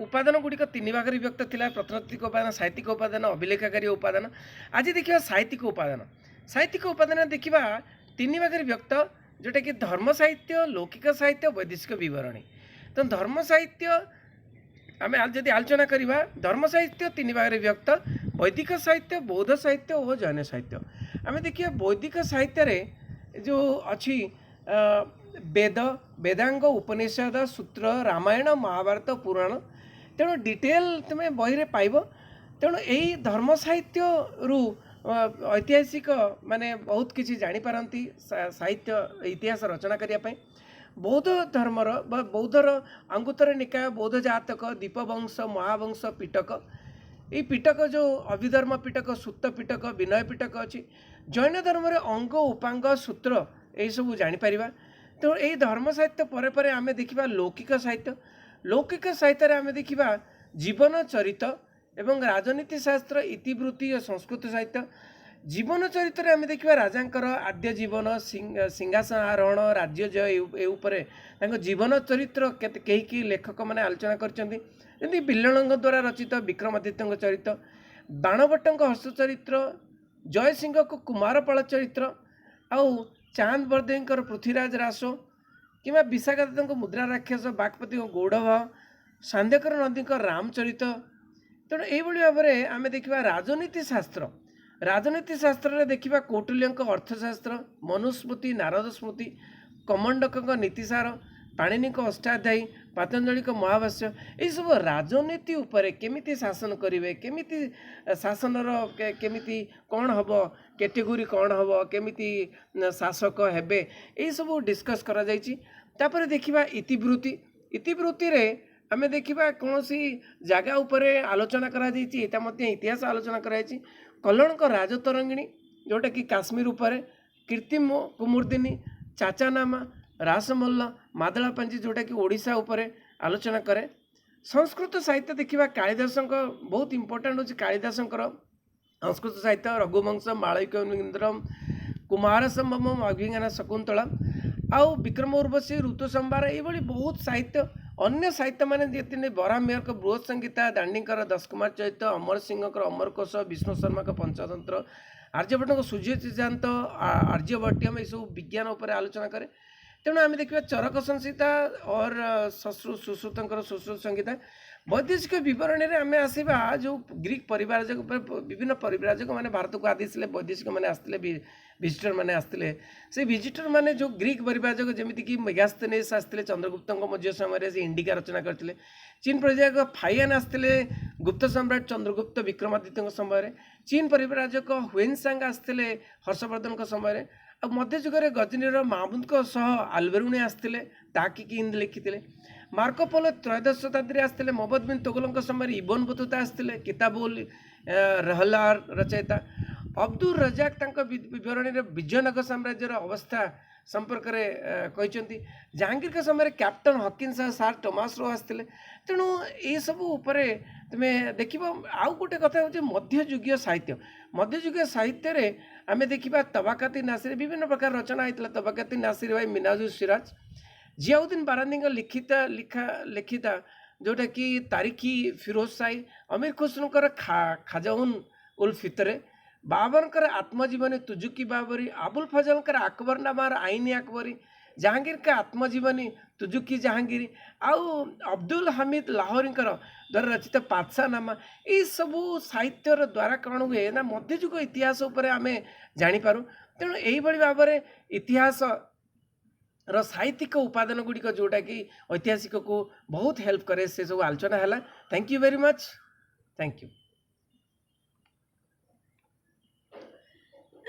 उपादान गुड़िक तीन भाग विभक्त थिला प्रत्नतात्विक उपादान साहित्यिक उपादान अभिलेखाकारी उपादान। आज देखिए साहित्यिक उपादान देखिए तीन भाग विभक्त जोटा कि धर्म साहित्य लौकिक साहित्य वैदेशिक विवरणी। तो धर्म साहित्य आम जदि आलोचना करवा धर्म साहित्य तीन भाग विभक्त वैदिक साहित्य बौद्ध साहित्य और जैन साहित्य। आम देखिए वैदिक साहित्य जो अच्छी वेद वेदांग उपनिषद सूत्र रामायण महाभारत पुराण तेणु डिटेल तुम्हें बही रे पाइब। तेणु यही धर्म साहित्य रु ऐतिहासिक माने बहुत किसी जापारती साहित्य इतिहास रचना करने। बौद्ध धर्मर बौद्धर अंगुत्तर निकाय बौद्ध जातक दीपवंश महावंश पिटक ये पिटक जो अभिधर्म पिटक सुत्त पिटक विनय पिटक अच्छी। जैन धर्म अंग उपांग सूत्र यही सब जापर। तो यही धर्म साहित्य पर पर आम देखा लौकिक साहित्य आम देखा जीवन चरित एवं राजनीति शास्त्र इतिवृत्ति और संस्कृत साहित्य। जीवन चरित्र आम देखा राजांकर आद्य जीवन सिंहासन आरोहण राज्य जय उपर जीवन चरित्र कई लेखक मैंने आलोचना करती। बिल्लणंग द्वारा रचित विक्रमादित्य चरित्र बाणभट्ट हर्ष चरित्र जय सिंह को कुमारपाल चरित्र आउ चांद बरदेकर पृथ्वीराज रासो कि विशाखादत्त मुद्रा राक्षस बागपति गौड़भ सांध्यकर नदी रामचरित। तेणु यही भाव में आम देखा राजनीति शास्त्र देखा कौटिल्य अर्थशास्त्र मनुस्मृति नारद स्मृति कमंडक नीतिसार पाणिनि अष्टाध्यायी पतंजलि महाभाष्य ये सब राजनीति उपरे केमिति शासन करेंगे केमिति शासनर केमिति कौन हम कैटेगोरी कौन हम केमिति शासक हेबे यही सब डिस्कस करा जायछि। तापर देखिबा इतिवृत्ति रे आमे देखिबा कौन सी जगह उपरे आलोचना करा जायछि एटा मध्ये इतिहास आलोचना करा जायछि। कल्लणक राजतरंगिणी जोटा कि काश्मीर उपरे कीर्तिम कुमुर्दिनी चाचानामा रासमल्ल मादलापांजी जोटा कि ओडिशा उपरे आलोचना करे। संस्कृत साहित्य देखिबा कालिदास बहुत इंपोर्टेंट होछि कालिदासंकर संस्कृत साहित्य रघुवंश मालविकेन्द्रम कुमार संभवम अभिज्ञान शकुंतला आउ विक्रम उर्वशी ऋतु संभार ये बहुत साहित्य अन्य साहित्य माने जे बरा मेयर का बृहत संगीता दांडीकर दश कुमार चैत्य अमर सिंह अमरकोश विष्णु शर्मा का पंचतंत्र आर्यभट्ट सूर्य सिद्धांत आर्यभट्टियम ये सब विज्ञान उपर आलोचना करे। तेणु आम देखा चरक संहिता और सुश्रुतर सुश्रुत संहिता वैदेशिक विवरणी में आम आसवा जो ग्रीक परिव्राजक विभिन्न परिव्राजक मैंने भारत को आदि वैदेशिक मैंने आसते विजिटर मैंने आसते से विजिटर मैंने जो ग्रीक परिव्राजक जमीक मेगास्थनेस आसते चंद्रगुप्त मध्य समय से इंडिका रचना करते। चीन परिव्राजक फाइयान आसते गुप्त सम्राट चंद्रगुप्त विक्रमादित्य समय। चीन परिव्राजक हुएनसांग आसते हर्षवर्धन समय। अब मध्ययुगर गजनीर महाबुद आलबेरुणी आसते ताकि हिंदी लिखी। मार्कोपोलो त्रयोदश शताब्दी आसते मोहम्मद बिन तुगलक समय इबन बतूता आसते किताबुल रहलार रचयिता। अब्दुल रजाक विवरणी विजयनगर साम्राज्यर अवस्था संपर्क कहते। जहांगीर के समय कैप्टन हकिन्स सार टॉमस रो आसते। तेणु ये सब उपरे तुम्हें देख आउ गोटे कथा हो मध्ययुगीय साहित्य आम देखा तबाकाती नासिर विभिन्न प्रकार रचना होता। तबाकाती नासिर भाई मिनाजुल सिराज जियाउद्दीन बारानी लिखिता जोटा कि तारिखी फिरोज शाही अमीर खुसरों खाजाउन उल फितरे बाबरकर आत्मजीवनी तुजुकी बाबरी अबुल फजल अकबरनामा आईनी अकबरी जहांगीर का आत्मजीवनी तुजुकी जहांगीरी आउ अब्दुल हमीद लाहौरी द्वारा रचित पातशाहनामा ये सबू साहित्यर द्वारा कौन हुए ना मध्ययुग इतिहास उपर आम जापर। तेणु यही भाव में इतिहास साहित्यिक उपादान गुड़िक जोटा कि ऐतिहासिक को बहुत हेल्प करे से सब आलोचना है। Thank you very much. Thank you.